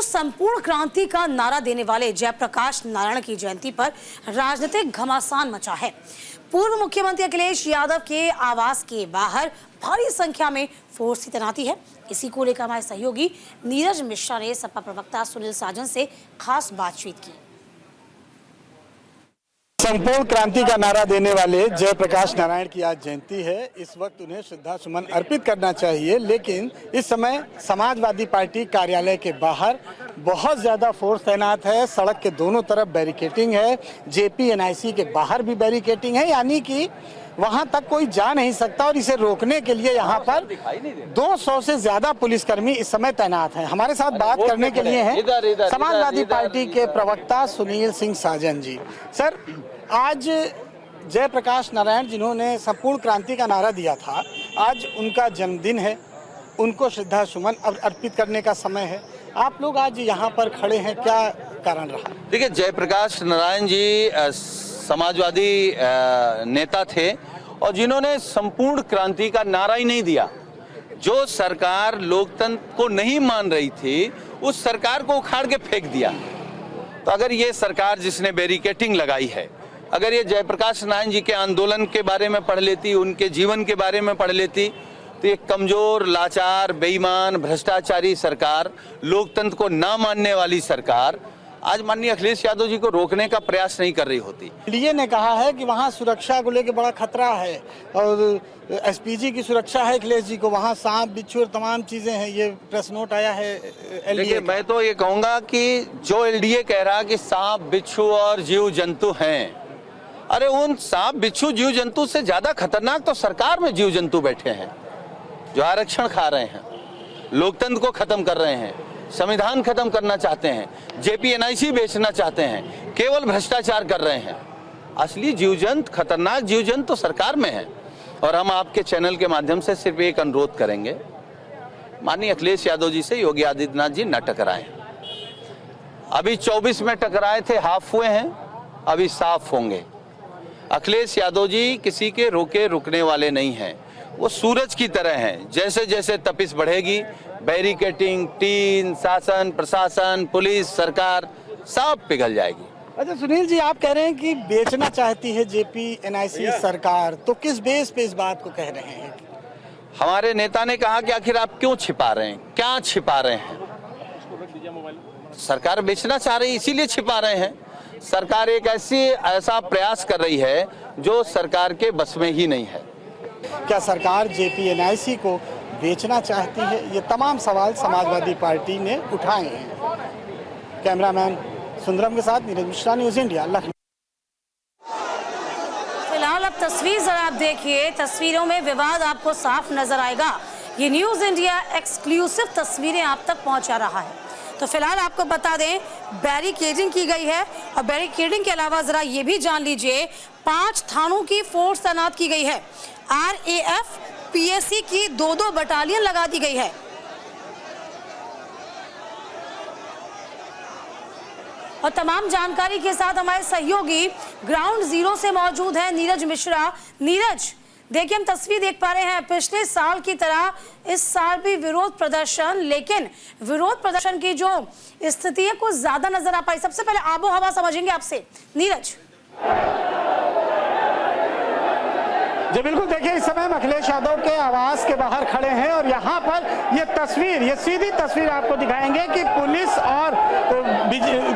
तो संपूर्ण क्रांति का नारा देने वाले जयप्रकाश नारायण की जयंती पर राजनीतिक घमासान मचा है। पूर्व मुख्यमंत्री अखिलेश यादव के आवास के बाहर भारी संख्या में फोर्स की तैनाती है। इसी को लेकर हमारे सहयोगी नीरज मिश्रा ने सपा प्रवक्ता सुनील साजन से खास बातचीत की। संपूर्ण क्रांति का नारा देने वाले जयप्रकाश नारायण की आज जयंती है। इस वक्त उन्हें श्रद्धा सुमन अर्पित करना चाहिए, लेकिन इस समय समाजवादी पार्टी कार्यालय के बाहर बहुत ज्यादा फोर्स तैनात है। सड़क के दोनों तरफ बैरिकेटिंग है, जेपीएनआईसी के बाहर भी बैरिकेटिंग है, यानी कि वहां तक कोई जा नहीं सकता। और इसे रोकने के लिए यहाँ पर 200 से ज्यादा पुलिसकर्मी इस समय तैनात हैं। हमारे साथ बात करने के लिए हैं समाजवादी पार्टी के प्रवक्ता सुनील सिंह साजन जी। सर, आज जयप्रकाश नारायण जिन्होंने संपूर्ण क्रांति का नारा दिया था, आज उनका जन्मदिन है, उनको श्रद्धा सुमन अर्पित करने का समय है। आप लोग आज यहाँ पर खड़े हैं, क्या कारण रहा? देखिए, जयप्रकाश नारायण जी समाजवादी नेता थे और जिन्होंने संपूर्ण क्रांति का नारा ही नहीं दिया। जो सरकार लोकतंत्र को नहीं मान रही थी, उस सरकार को उखाड़ के फेंक दिया। तो अगर ये सरकार जिसने बैरिकेटिंग लगाई है, अगर ये जयप्रकाश नारायण जी के आंदोलन के बारे में पढ़ लेती, उनके जीवन के बारे में पढ़ लेती, तो ये कमजोर, लाचार, बेईमान, भ्रष्टाचारी सरकार, लोकतंत्र को ना मानने वाली सरकार आज माननीय अखिलेश यादव जी को रोकने का प्रयास नहीं कर रही होती। एनडीए ने कहा है कि वहाँ सुरक्षा को लेकर बड़ा खतरा है और एसपीजी की सुरक्षा है अखिलेश जी को, वहाँ सांप बिच्छू और तमाम चीजें हैं। ये प्रेस नोट आया है एलडीए। मैं तो ये कहूँगा कि जो एलडीए कह रहा कि सांप बिच्छू और जीव जंतु हैं, अरे उन सांप बिच्छू जीव जंतु से ज्यादा खतरनाक तो सरकार में जीव जंतु बैठे हैं, जो आरक्षण खा रहे हैं, लोकतंत्र को खत्म कर रहे हैं, संविधान खत्म करना चाहते हैं, जेपीएनआईसी बेचना चाहते हैं, केवल भ्रष्टाचार कर रहे हैं। असली जीवजंत, खतरनाक जीवजंत तो सरकार में है। और हम आपके चैनल के माध्यम से सिर्फ एक अनुरोध करेंगे, माननीय अखिलेश यादव जी से योगी आदित्यनाथ जी न टकराएं। अभी 24 में टकराए थे, हाफ हुए हैं, अभी साफ होंगे। अखिलेश यादव जी किसी के रोके रुकने वाले नहीं हैं, वो सूरज की तरह हैं। जैसे जैसे तपिश बढ़ेगी, बैरिकेटिंग, टीम, शासन, प्रशासन, पुलिस, सरकार सब पिघल जाएगी। अच्छा सुनील जी, आप कह रहे हैं कि बेचना चाहती है जेपीएनआईसी सरकार, तो किस बेस पे इस बात को कह रहे हैं? हमारे नेता ने कहा कि आखिर आप क्यों छिपा रहे हैं, क्या छिपा रहे हैं? सरकार बेचना चाह रही है, इसीलिए छिपा रहे हैं। सरकार एक ऐसा प्रयास कर रही है जो सरकार के बस में ही नहीं है। क्या सरकार जेपीएनआईसी को बेचना चाहती है? ये तमाम सवाल समाजवादी पार्टी ने उठाए हैं। कैमरामैन सुंदरम के साथ नीरज मिश्रा, न्यूज़ इंडिया, लखनऊ। फिलहाल अब तस्वीर जरा आप देखिए, तस्वीरों में विवाद आपको साफ नजर आएगा। ये न्यूज़ इंडिया एक्सक्लूसिव तस्वीरें आप तक पहुंचा रहा है। तो फिलहाल आपको बता दें, बैरिकेडिंग की गई है और बैरिकेडिंग के अलावा जरा ये भी जान लीजिए, 5 थानों की फोर्स तैनात की गई है। आरएएफ, पीएसी की 2-2 बटालियन लगा दी गई है। और तमाम जानकारी के साथ हमारे सहयोगी ग्राउंड जीरो से मौजूद है नीरज मिश्रा। नीरज, देखिए हम तस्वीर देख पा रहे हैं, पिछले साल की तरह इस साल भी विरोध प्रदर्शन, लेकिन विरोध प्रदर्शन की जो स्थिति है कुछ ज्यादा नजर आ पाई। सबसे पहले आबो हवा समझेंगे आपसे नीरज। जी बिल्कुल, देखिए इस समय हम अखिलेश यादव के आवास के बाहर खड़े हैं और यहाँ पर ये सीधी तस्वीर आपको दिखाएंगे कि पुलिस और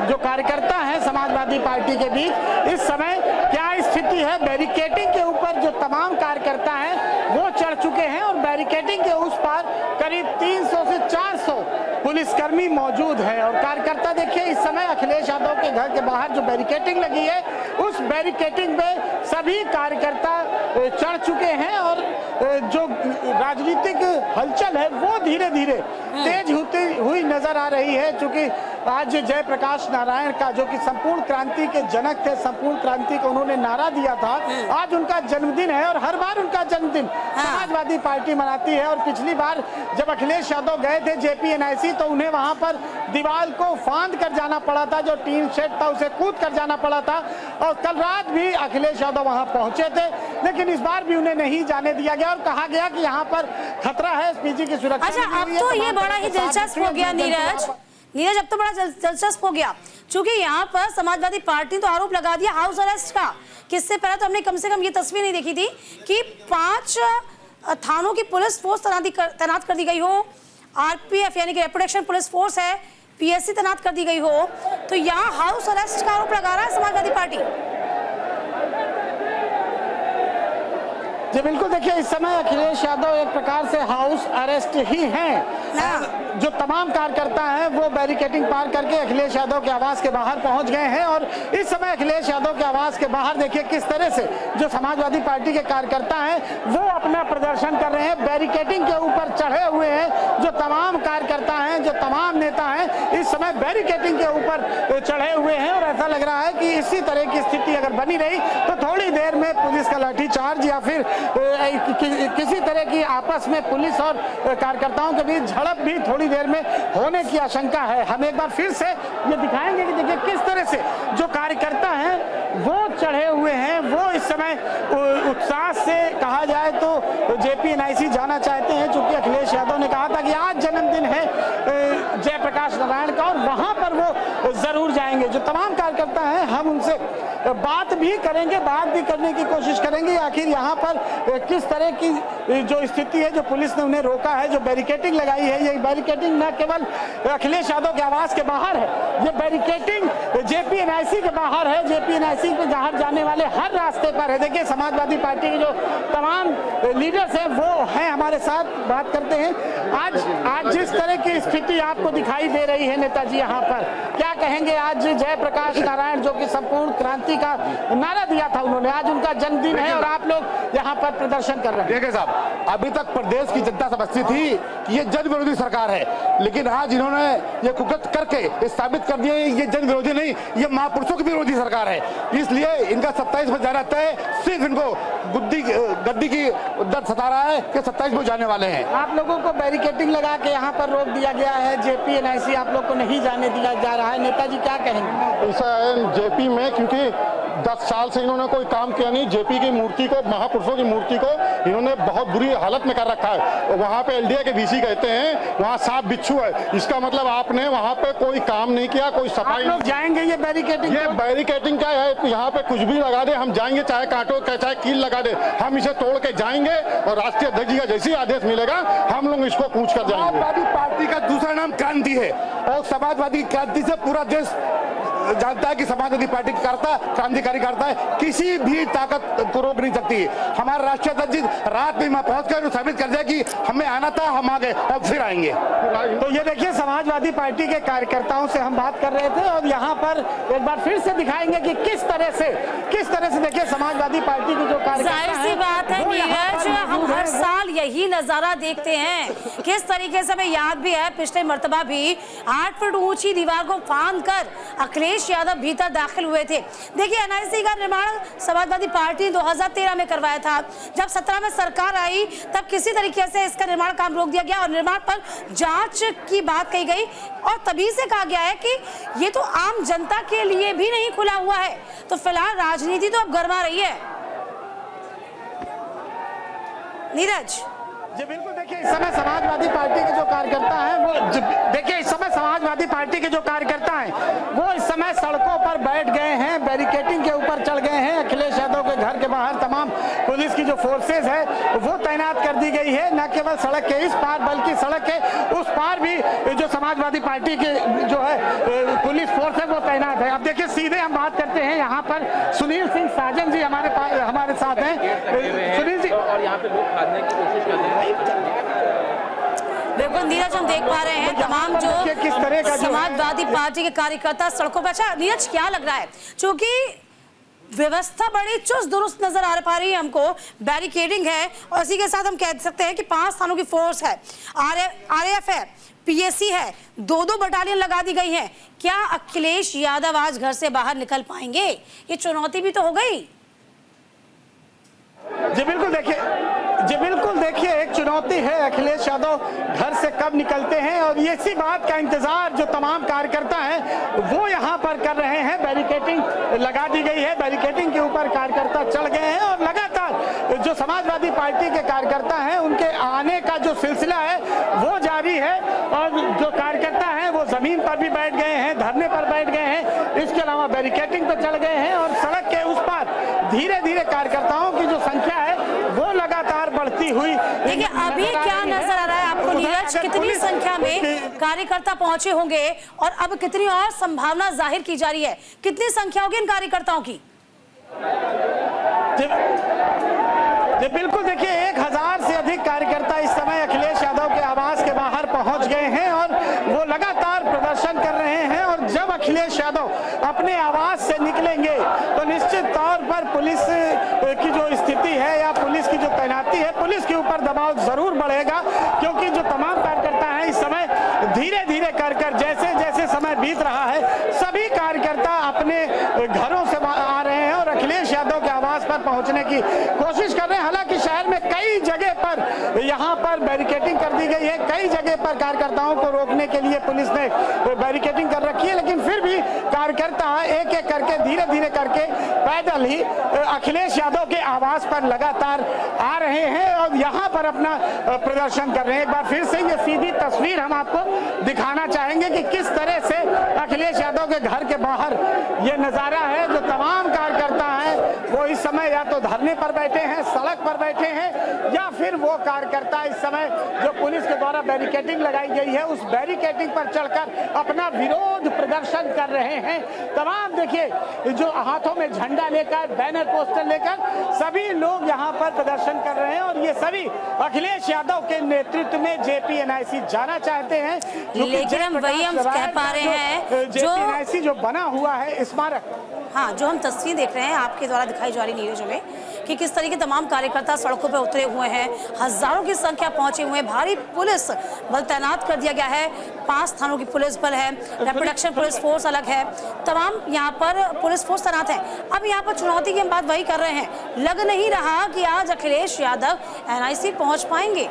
जो कार्यकर्ता हैं समाजवादी पार्टी के बीच इस समय क्या स्थिति है। बैरिकेटिंग के ऊपर जो तमाम कार्यकर्ता हैं वो चढ़ चुके हैं और बैरिकेटिंग के उस पार करीब 300 से 400 पुलिसकर्मी मौजूद हैं। और कार्यकर्ता देखिए इस समय अखिलेश यादव के घर के बाहर जो बैरिकेटिंग लगी है, उस बैरिकेटिंग में सभी कार्यकर्ता चढ़ चुके हैं और जो राजनीतिक हलचल है वो धीरे धीरे तेज होती हुई नजर आ रही है। क्योंकि आज जयप्रकाश नारायण का, जो कि संपूर्ण क्रांति के जनक थे, संपूर्ण क्रांति को उन्होंने नारा दिया था, आज उनका जन्मदिन है और हर बार उनका जन्मदिन समाजवादी पार्टी मनाती है। और पिछली बार जब अखिलेश यादव गए थे जेपीएनआईसी तो उन्हें वहां पर दीवार को फांद कर जाना पड़ा था, जो टीन शेड था उसे कूद कर जाना पड़ा था। और कल रात भी अखिलेश यादव वहां पहुंचे थे, लेकिन इस बार भी उन्हें नहीं जाने दिया गया और कहा गया कि यहाँ पर खतरा है एसपीजी की सुरक्षा। अच्छा, अब तो ये बड़ा ही दिलचस्प हो गया नीरज, अब तो बड़ा दिलचस्प हो गया, क्योंकि यहाँ पर समाजवादी पार्टी तो आरोप लगा दिया हाउस अरेस्ट का। किससे पहले तो हमने कम से कम ये तस्वीर नहीं देखी थी कि 5 थानों की पुलिस फोर्स तैनात कर दी गई हो, आरपीएफ यानी कि रैपिड एक्शन पुलिस फोर्स है, पीएससी तैनात कर दी गई हो, तो यहाँ हाउस अरेस्ट का आरोप लगा रहा है समाजवादी पार्टी। जी बिल्कुल, देखिए इस समय अखिलेश यादव एक प्रकार से हाउस अरेस्ट ही हैं। जो तमाम कार्यकर्ता हैं वो बैरिकेडिंग पार करके अखिलेश यादव के आवास के बाहर पहुंच गए हैं और इस समय अखिलेश यादव के आवास के बाहर देखिए किस तरह से जो समाजवादी पार्टी के कार्यकर्ता हैं वो अपना प्रदर्शन कर रहे हैं, बैरिकेडिंग के ऊपर चढ़े हुए हैं। जो तमाम कार्यकर्ता हैं, जो तमाम नेता हैं, इस समय बैरिकेडिंग के ऊपर चढ़े हुए हैं और ऐसा लग रहा है कि इसी तरह की स्थिति अगर बनी रही तो थोड़ी देर में पुलिस का लाठीचार्ज या फिर किसी तरह की आपस में पुलिस और कार्यकर्ताओं के बीच झड़प भी थोड़ी देर में होने की आशंका है। हम एक बार फिर से ये दिखाएंगे कि देखिए किस तरह से जो कार्यकर्ता हैं वो चढ़े हुए हैं, वो इस समय उत्साह से कहा जाए तो जेपी एनआईसी जाना चाहते हैं, चूंकि अखिलेश यादव ने कहा था कि आज जन्मदिन है जयप्रकाश नारायण का और वहां पर वो जरूर जाएंगे। जो तमाम कार्यकर्ता हैं हम उनसे बात भी करेंगे, बात भी करने की कोशिश करेंगे आखिर यहाँ पर किस तरह की जो स्थिति है, जो पुलिस ने उन्हें रोका है, जो बैरिकेडिंग लगाई है। ये बैरिकेडिंग न केवल अखिलेश यादव के आवास के बाहर है, ये बैरिकेडिंग जेपी एनआईसी के बाहर है, जेपी एनआईसी के बाहर जाने वाले हर रास्ते पर है। देखिए समाजवादी पार्टी के जो तमाम लीडर्स हैं वो हैं हमारे साथ, बात करते हैं। आज जिस तरह की स्थिति आपको दिखाई दे रही है नेताजी, यहाँ पर क्या कहेंगे? आज जयप्रकाश नारायण जो कि संपूर्ण क्रांति का नारा दिया था उन्होंने, आज उनका जन्मदिन है और आप लोग यहाँ पर प्रदर्शन कर रहे हैं। देखिए साहब, अभी तक प्रदेश की जनता समझती थी कि ये जन विरोधी सरकार है, लेकिन आज इन्होंने ये कुकृत्य करके साबित कर दिया ये जन विरोधी नहीं, ये महापुरुषों की विरोधी सरकार है। इसलिए इनका 27 में जाना तय, सिर्फ इनको गद्दी की दर्द सता रहा है कि 27 में जाने वाले हैं। आप लोगों को बैरिकेडिंग लगा के यहाँ पर रोक दिया गया है, जेपी एनआईसी आप लोग को नहीं जाने दिया जा रहा है, नेताजी क्या कहेंगे? ऐसा है जेपी में, क्योंकि 10 साल से इन्होंने कोई काम किया नहीं। जेपी की मूर्ति को, महापुरुषों की मूर्ति को इन्होंने बहुत बुरी हालत में कर रखा है। वहाँ पे एलडीए के वीसी कहते हैं वहाँ सांप बिच्छू है, इसका मतलब आपने वहाँ पे कोई काम नहीं किया, कोई सफाई। लोग जाएंगे ये बैरिकेडिंग? ये बैरिकेडिंग क्या है? तो यहाँ पे कुछ भी लगा दे हम जाएंगे, चाहे कांटो चाहे कील लगा दे, हम इसे तोड़ के जाएंगे और राष्ट्रीय अध्यक्ष जी का जैसे ही आदेश मिलेगा हम लोग इसको कूच कर जाएंगे। समाजवादी पार्टी का दूसरा नाम क्रांति है और समाजवादी क्रांति से पूरा देश जानता है कि समाजवादी पार्टी करता क्रांतिकारी करता है, किसी भी ताकत को रोक नहीं सकती। हमारा राष्ट्रीय अध्यक्ष रात में पहुंच कर साबित कर दिया कि हमें आना था, हम आ गए और फिर आएंगे। तो ये देखिए समाजवादी पार्टी के कार्यकर्ताओं से हम बात कर रहे थे और यहाँ पर एक बार फिर से दिखाएंगे कि किस तरह से देखिए समाजवादी पार्टी की जो कार्यकर्ता हैं, जाहिर सी बात है नीरज, हम हर साल यही नजारा देखते हैं। किस तरीके से हमें याद भी है, पिछले मर्तबा भी 8 फुट ऊंची दीवार को फांद कर अखिलेश यादव भीतर दाखिल हुए थे। देखिए एनआईसी का निर्माण समाजवादी पार्टी 2013 में करवाया था, जब 17 में सरकार आई तब किसी तरीके से इसका निर्माण काम रोक दिया गया और निर्माण पर जांच की बात कही गई और तभी से कहा गया है कि ये तो आम जनता के लिए भी नहीं खुला हुआ है। तो फिलहाल राजनीति तो अब गरमा रही है। नीरज जी बिल्कुल, देखिए इस समय समाजवादी पार्टी के जो कार्यकर्ता हैं वो इस समय सड़कों पर बैठ गए हैं, बैरिकेडिंग के ऊपर चढ़ गए हैं। अखिलेश यादव के घर के बाहर तमाम पुलिस की जो फोर्सेज है वो तैनात कर दी गई है, न केवल सड़क के इस पार बल्कि सड़क के उस पार भी जो समाजवादी पार्टी के जो है पुलिस फोर्स है वो तैनात है। अब देखिए सीधे हम बात करते हैं, यहाँ पर सुनील सिंह साजन जी हमारे साथ हैं। सुनील जी, और यहाँ पे लोग खाने की कोशिश कर रहे हैं। बिल्कुल नीरज, हम देख पा रहे हैं तमाम जो किस तरह का समाजवादी पार्टी के कार्यकर्ता सड़कों पर। अच्छा नीरज, क्या लग रहा है, क्योंकि व्यवस्था बड़ी चुस्त दुरुस्त नजर आ पा रही है हमको, बैरिकेडिंग है और इसी के साथ हम कह सकते हैं कि 5 थानों की फोर्स है, आरएएफ है, पीएससी है, 2-2 बटालियन लगा दी गई है। क्या अखिलेश यादव आज घर से बाहर निकल पाएंगे? ये चुनौती भी तो हो गई। जी बिल्कुल, देखिए जी बिल्कुल, देखिए एक चुनौती है, अखिलेश यादव घर से कब निकलते हैं और ये इसी बात का इंतजार जो तमाम कार्यकर्ता हैं वो यहाँ पर कर रहे हैं। बैरिकेडिंग लगा दी गई है, बैरिकेडिंग के ऊपर कार्यकर्ता चढ़ गए हैं और लगातार जो समाजवादी पार्टी के कार्यकर्ता हैं उनके आने का जो सिलसिला है वो जारी है और जो कार्यकर्ता हैं वो जमीन पर भी बैठ गए हैं, धरने पर बैठ गए हैं, इसके अलावा बैरिकेडिंग पर चढ़ गए हैं और सड़क के उस पार धीरे धीरे कार्यकर्ताओं की जो संख्या है वो लगातार बढ़ती हुई। देखिए अभी क्या नजर आ रहा है आपको नीरज, कितनी संख्या में कार्यकर्ता पहुंचे होंगे और अब कितनी और संभावना जाहिर की जा रही है, कितनी संख्या होगी इन कार्यकर्ताओं की? जी बिल्कुल, देखिए 1000 से अधिक कार्यकर्ता इस समय अखिलेश यादव के आवास के बाहर पहुंच गए हैं और वो लगातार प्रदर्शन कर रहे हैं और जब अखिलेश यादव अपने आवास से निकलेंगे तो निश्चित तौर पर पुलिस की जो स्थिति है या पुलिस की जो तैनाती है, पुलिस के ऊपर दबाव जरूर बढ़ेगा क्योंकि जो तमाम कार्यकर्ता हैं इस समय धीरे धीरे कर जैसे जैसे समय बीत रहा है सभी कार्यकर्ता अपने घरों से आ रहे हैं और अखिलेश यादव के आवास पर पहुंचने की कोशिश कर रहे हैं। हालांकि शहर में कई जगह पर यहाँ पर बैरिकेडिंग कर दी गई है, कई जगह पर कार्यकर्ताओं को रोकने के लिए पुलिस ने बैरिकेडिंग कर रखी है, लेकिन फिर भी कार्यकर्ता एक एक करके धीरे धीरे करके पैदल ही अखिलेश यादव के आवास पर लगातार आ रहे हैं और यहाँ पर अपना प्रदर्शन कर रहे हैं। एक बार फिर से ये सीधी तस्वीर हम आपको दिखाना चाहेंगे कि किस तरह से अखिलेश यादव के घर के बाहर ये नजारा है। जो तमाम कार्यकर्ता हैं वो इस समय या तो धरने पर बैठे हैं, सड़क पर बैठे हैं या फिर वो कार्यकर्ता इस समय जो पुलिस के द्वारा बैरिकेडिंग लगाई गई है उस बैरिकेडिंग पर चढ़कर अपना विरोध प्रदर्शन कर रहे हैं। तमाम देखिए जो हाथों में झंडा लेकर, बैनर पोस्टर लेकर सभी लोग यहाँ पर प्रदर्शन कर रहे हैं और ये सभी अखिलेश यादव के नेतृत्व में जेपी-एनआईसी जाना चाहते हैं। लेकिन हम वही हम कह पा रहे हैं जेपी-एनआईसी जो बना हुआ है स्मारक, हाँ जो हम तस्वीर देख रहे हैं आपके द्वारा दिखाई जा रही नीरज में कि किस तरीके तमाम कार्यकर्ता सड़कों पर उतरे हुए हैं, हजारों की संख्या पहुंचे हुए हैं, भारी पुलिस बल तैनात कर दिया गया है, 5 थानों की पुलिस बल है, रैपिड एक्शन पुलिस फोर्स अलग है, तमाम यहाँ पर पुलिस फोर्स तैनात है। अब यहाँ पर चुनौती की हम बात वही कर रहे हैं, लग नहीं रहा कि आज अखिलेश यादव एनआईसी पहुंच पाएंगे।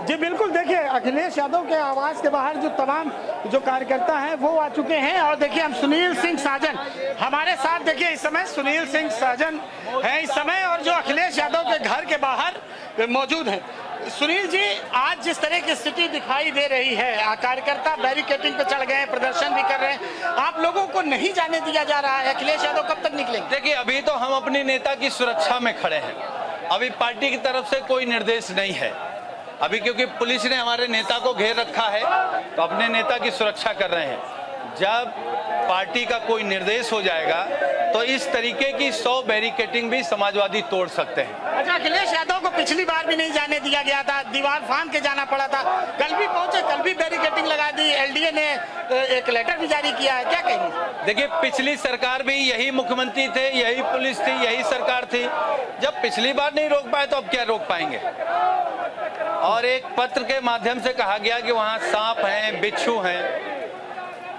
जी बिल्कुल, देखिए अखिलेश यादव के आवास के बाहर जो तमाम जो कार्यकर्ता हैं वो आ चुके हैं और देखिए हम सुनील सिंह साजन हमारे साथ, देखिए इस समय सुनील सिंह साजन हैं इस समय और जो अखिलेश यादव के घर के बाहर मौजूद हैं। सुनील जी, आज जिस तरह की स्थिति दिखाई दे रही है, कार्यकर्ता बैरिकेडिंग पे चढ़ गए हैं, प्रदर्शन भी कर रहे हैं, आप लोगों को नहीं जाने दिया जा रहा है, अखिलेश यादव कब तक निकलेंगे? देखिए अभी तो हम अपने नेता की सुरक्षा में खड़े हैं, अभी पार्टी की तरफ से कोई निर्देश नहीं है अभी, क्योंकि पुलिस ने हमारे नेता को घेर रखा है तो अपने नेता की सुरक्षा कर रहे हैं। जब पार्टी का कोई निर्देश हो जाएगा तो इस तरीके की 100 बैरिकेडिंग भी समाजवादी तोड़ सकते हैं। अच्छा, अखिलेश यादव को पिछली बार भी नहीं जाने दिया गया था, दीवार फांद के जाना पड़ा था, कल भी पहुंचे, कल भी बैरिकेडिंग लगा दी, एलडीए ने एक लेटर भी जारी किया है, क्या कहेंगे? देखिए पिछली सरकार भी यही मुख्यमंत्री थे, यही पुलिस थी, यही सरकार थी, जब पिछली बार नहीं रोक पाए तो अब क्या रोक पाएंगे? और एक पत्र के माध्यम से कहा गया कि वहां सांप हैं, बिच्छू हैं,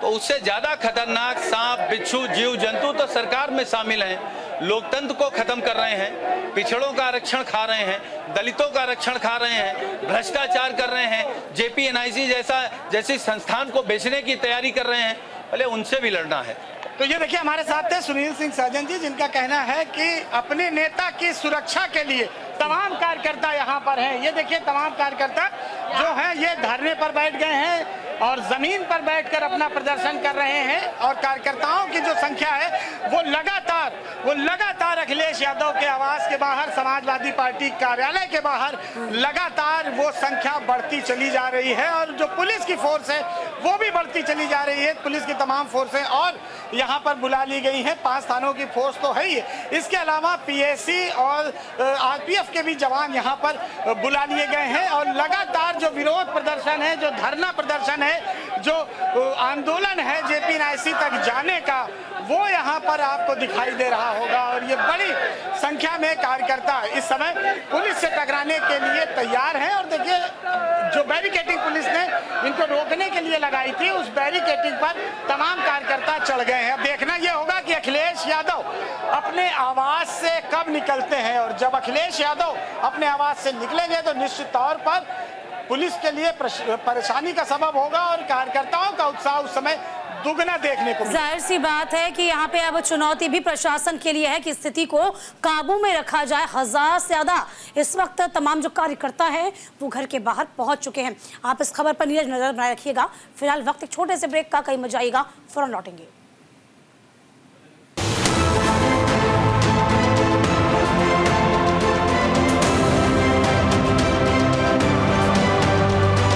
तो उससे ज्यादा खतरनाक सांप, बिच्छू, जीव जंतु तो सरकार में शामिल हैं, लोकतंत्र को खत्म कर रहे हैं, पिछड़ों का आरक्षण खा रहे हैं, दलितों का आरक्षण खा रहे हैं, भ्रष्टाचार कर रहे हैं, जेपी-एनआईसी जैसी संस्थान को बेचने की तैयारी कर रहे हैं, पहले उनसे भी लड़ना है। तो ये देखिए हमारे साथ थे सुनील सिंह साजन जी, जिनका कहना है कि अपने नेता की सुरक्षा के लिए तमाम कार्यकर्ता यहाँ पर हैं। ये देखिए तमाम कार्यकर्ता जो हैं ये धरने पर बैठ गए हैं और जमीन पर बैठकर अपना प्रदर्शन कर रहे हैं और कार्यकर्ताओं की जो संख्या है वो लगातार अखिलेश यादव के आवास के बाहर, समाजवादी पार्टी कार्यालय के बाहर लगातार वो संख्या बढ़ती चली जा रही है और जो पुलिस की फोर्स है वो भी बढ़ती चली जा रही है। पुलिस की तमाम फोर्सें और यहाँ पर बुला ली गई हैं, 5 थानों की फोर्स तो है ही, इसके अलावा पीएसी और आरपीएफ के भी जवान यहाँ पर बुला लिए गए हैं और लगातार जो विरोध प्रदर्शन है, जो धरना प्रदर्शन है, जो आंदोलन है JP-NIC तक जाने का, वो यहाँ पर आपको दिखाई दे रहा होगा। और ये बड़ी संख्या में कार्यकर्ता इस समय पुलिस से टकराने के लिए तैयार हैं। और देखिए, जो बैरिकेडिंग पुलिस ने इनको रोकने के लिए लगाई थी, उस बैरिकेडिंग पर तमाम कार्यकर्ता चढ़ गए हैं। अब देखना यह होगा कि अखिलेश यादव अपने आवास से कब निकलते हैं। और जब अखिलेश यादव अपने आवास से निकलेंगे तो निश्चित तौर पर पुलिस के लिए परेशानी का सबब होगा और कार्यकर्ताओं का उत्साह उस समय दुगना देखने को मिलेगा। जाहिर सी बात है कि यहाँ पे अब चुनौती भी प्रशासन के लिए है कि स्थिति को काबू में रखा जाए। 1000 से ज्यादा इस वक्त तमाम जो कार्यकर्ता है वो घर के बाहर पहुंच चुके हैं। आप इस खबर पर नीरज नजर बनाए रखिएगा। फिलहाल वक्त एक छोटे से ब्रेक का, कहीं मत जाइएगा, फौरन लौटेंगे।